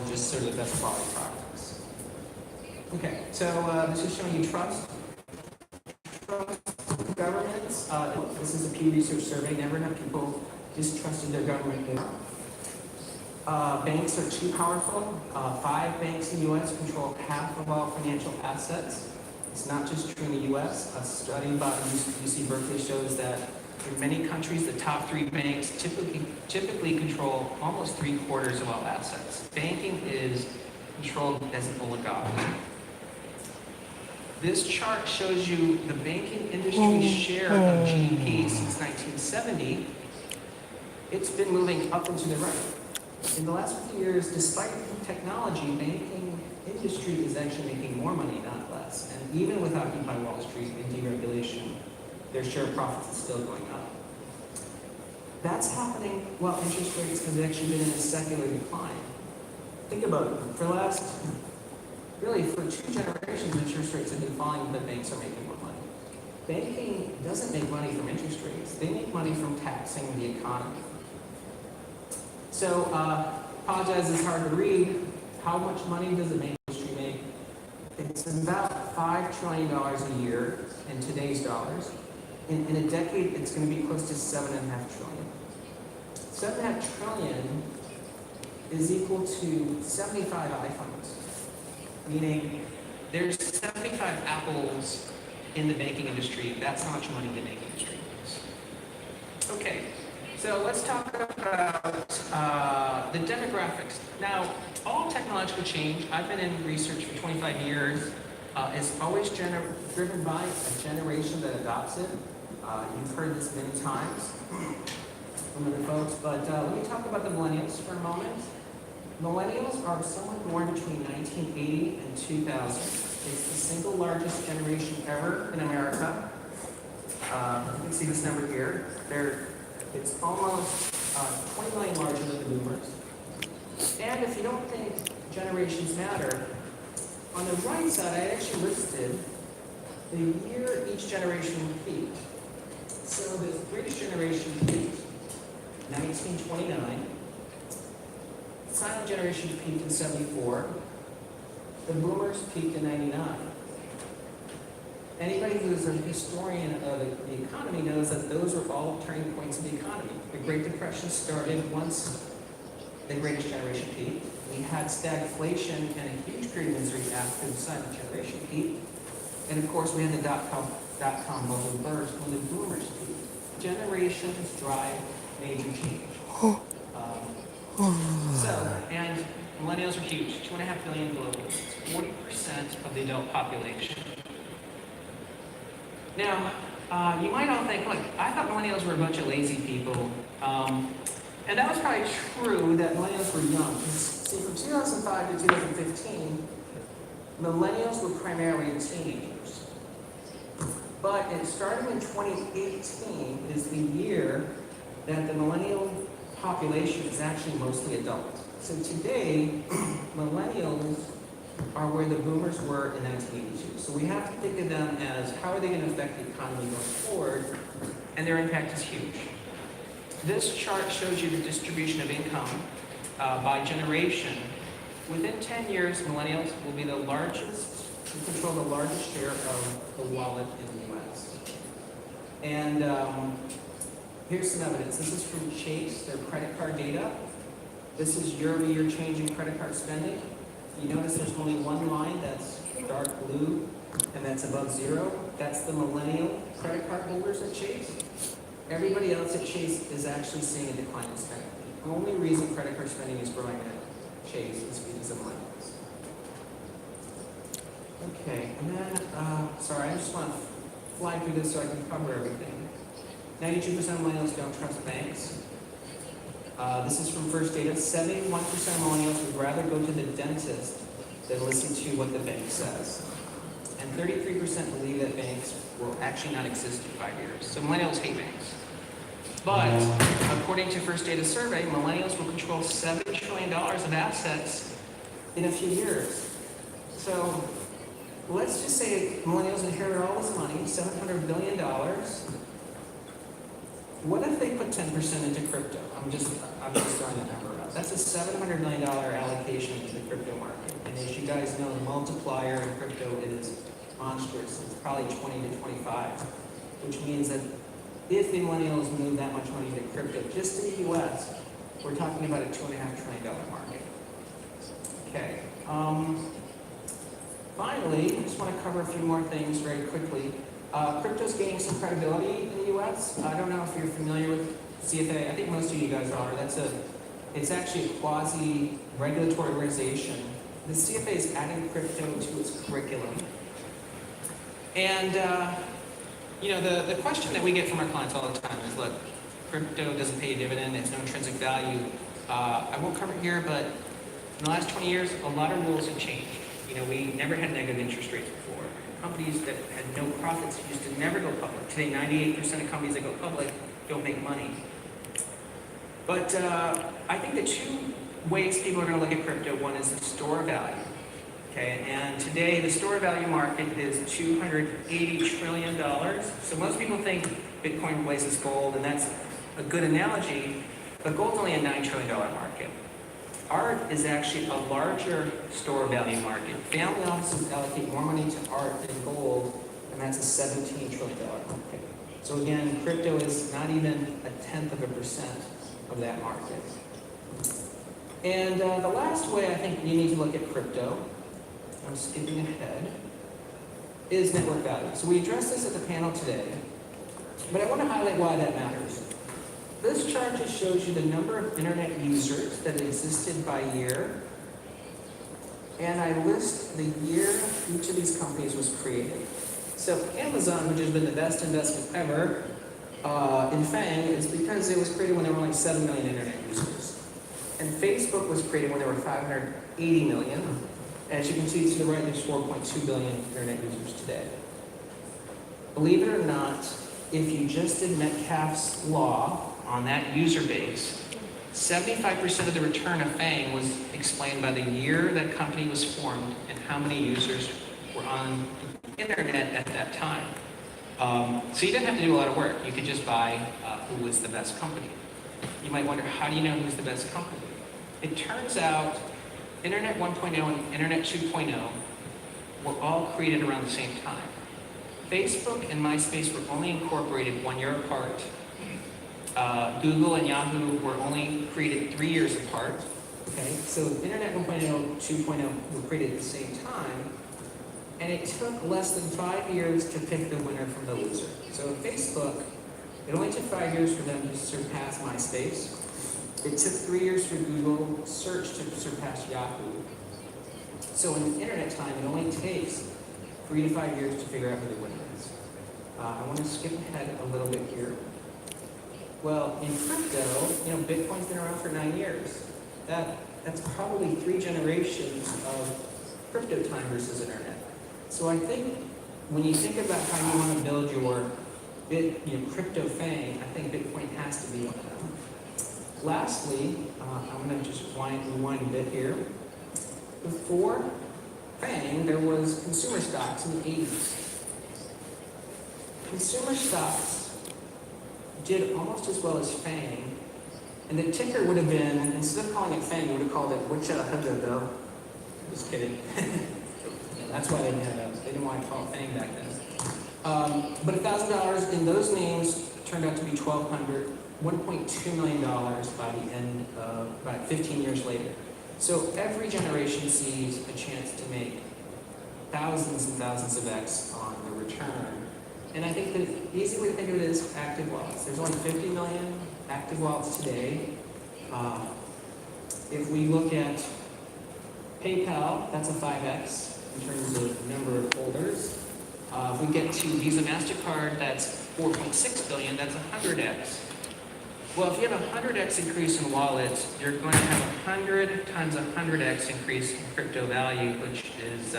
just sort of the best quality products. Okay, so this is showing you trust. Governments, this is a Pew Research survey. Never have people distrusted their government more. Banks are too powerful. 5 banks in the U.S. control half of all financial assets. It's not just true in the U.S. A study by UC Berkeley shows that in many countries, the top 3 banks typically control almost 3/4 of all assets. Banking is controlled as an oligopoly. This chart shows you the banking industry's share of GDP since 1970. It's been moving up and to the right. In the last 50 years, despite technology, banking industry is actually making more money, not less. And even with Occupy Wall Street and deregulation, their share of profits is still going up. That's happening while interest rates have actually been in a secular decline. Think about it. For the last, really, for 2 generations, interest rates have been falling, but banks are making more money. Banking doesn't make money from interest rates. They make money from taxing the economy. So, apologize, it's hard to read. How much money does the banking industry make? It's about $5 trillion a year in today's dollars. In a decade, it's going to be close to $7.5 trillion. $7.5 trillion is equal to 75 iPhones, meaning there's 75 Apples in the banking industry. That's how much money the banking industry makes. Okay, so let's talk about the demographics. Now, all technological change, I've been in research for 25 years, is always driven by a generation that adopts it. You've heard this many times from other folks, but let me talk about the millennials for a moment. Millennials are someone born between 1980 and 2000. It's the single largest generation ever in America. You can see this number here. It's almost 20 million larger than the boomers. And if you don't think generations matter, on the right side, I actually listed the year each generation peaked. So the British generation peaked 1929. The silent generation peaked in 74. The boomers peaked in 99. Anybody who's a historian of the economy knows that those were all turning points in the economy. The Great Depression started once the greatest generation peaked. We had stagflation and a huge period of misery after the silent generation peaked. And of course, we had the dot-com bubble burst when the boomers peaked. Generations drive major change. And millennials are huge, 2.5 billion globally. It's 40% of the adult population. Now, you might all think, look, I thought millennials were a bunch of lazy people. And that was probably true that millennials were young. See, from 2005 to 2015, millennials were primarily teenagers. But starting in 2018 is the year that the millennial population is actually mostly adult. So today, millennials are where the boomers were in 1982. So we have to think of them as how are they going to affect the economy going forward, and their impact is huge. This chart shows you the distribution of income by generation. Within 10 years, millennials will be the largest, control the largest share of the wallet in the US. And here's some evidence. This is from Chase, their credit card data. This is year-over-year change in credit card spending. You notice there's only one line that's dark blue, and that's above 0. That's the millennial credit card holders at Chase. Everybody else at Chase is actually seeing a decline in spending. The only reason credit card spending is growing at Chase is because of millennials. Okay, and then, sorry, I just want to fly through this so I can cover everything. 92% of millennials don't trust banks. This is from First Data. 71% of millennials would rather go to the dentist than listen to what the bank says. And 33% believe that banks will actually not exist in 5 years. So millennials hate banks. But according to First Data survey, millennials will control $7 trillion of assets in a few years. So let's just say millennials inherit all this money, $700 billion. What if they put 10% into crypto? I'm just throwing a number out. That's a $700 million allocation to the crypto market. And as you guys know, the multiplier in crypto is monstrous. It's probably 20 to 25, which means that if the millennials move that much money to crypto, just in the US, we're talking about a $2.5 trillion market. Okay. Finally, I just want to cover a few more things very quickly. Crypto's gaining some credibility in the US. I don't know if you're familiar with CFA. I think most of you guys are. It's actually a quasi-regulatory organization. The CFA is adding crypto to its curriculum. And the question that we get from our clients all the time is, look, crypto doesn't pay a dividend, it's no intrinsic value. I won't cover it here, but in the last 20 years, a lot of rules have changed. We never had negative interest rates before. Companies that had no profits used to never go public. Today, 98% of companies that go public don't make money. But I think the two ways people are going to look at crypto, one is the store value. Okay, and today the store value market is $280 trillion. So most people think Bitcoin replaces gold, and that's a good analogy, but gold's only a $9 trillion market. Art is actually a larger store value market. Family offices allocate more money to art than gold, and that's a $17 trillion market. So again, crypto is not even 0.1% of that market. And the last way I think you need to look at crypto, I'm skipping ahead, is network value. So we addressed this at the panel today, but I want to highlight why that matters. This chart just shows you the number of internet users that existed by year, and I list the year each of these companies was created. So Amazon, which has been the best investment ever in FANG, is because it was created when there were only 7 million internet users. And Facebook was created when there were 580 million. As you can see to the right, there's 4.2 billion internet users today. Believe it or not, if you just did Metcalfe's law on that user base, 75% of the return of FANG was explained by the year that company was formed and how many users were on the internet at that time. So you didn't have to do a lot of work. You could just buy who was the best company. You might wonder, how do you know who's the best company? It turns out Internet 1.0 and Internet 2.0 were all created around the same time. Facebook and MySpace were only incorporated 1 year apart. Google and Yahoo were only created 3 years apart. Okay, so Internet 1.0, 2.0 were created at the same time, and it took less than 5 years to pick the winner from the loser. So Facebook, it only took 5 years for them to surpass MySpace. It took 3 years for Google search to surpass Yahoo. So in internet time, it only takes 3 to 5 years to figure out who the winner is. I want to skip ahead a little bit here. Well, in crypto, Bitcoin's been around for 9 years. That's probably 3 generations of crypto time versus internet. So I think when you think about how you want to build your crypto FANG, I think Bitcoin has to be one of them. Lastly, I'm going to just rewind a bit here. Before FANG, there was consumer stocks in the 80s. Consumer stocks did almost as well as FANG, and the ticker would have been, instead of calling it FANG, we would have called it Wichita. Just kidding. That's why they didn't want to call it FANG back then. But $1,000 in those names turned out to be $1.2 million by the end of about 15 years later. So every generation sees a chance to make thousands and thousands of X on the return. And I think the easy way to think of it is active wallets. There's only 50 million active wallets today. If we look at PayPal, that's a 5X in terms of number of holders. If we get to Visa MasterCard, that's 4.6 billion, that's 100X. Well, if you have a 100X increase in wallets, you're going to have 100 times 100X increase in crypto value, which is,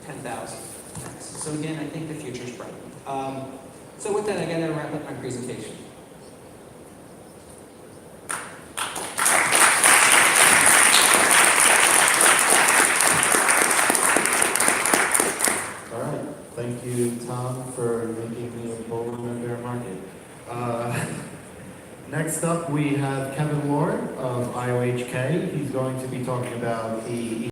10,000. So again, I think the future's bright. So with that, I gotta wrap up my presentation. All right, thank you, Tom, for making me a bull in the bear market. Next. Next up, we have Kevin Lord of IOHK. He's going to be talking about the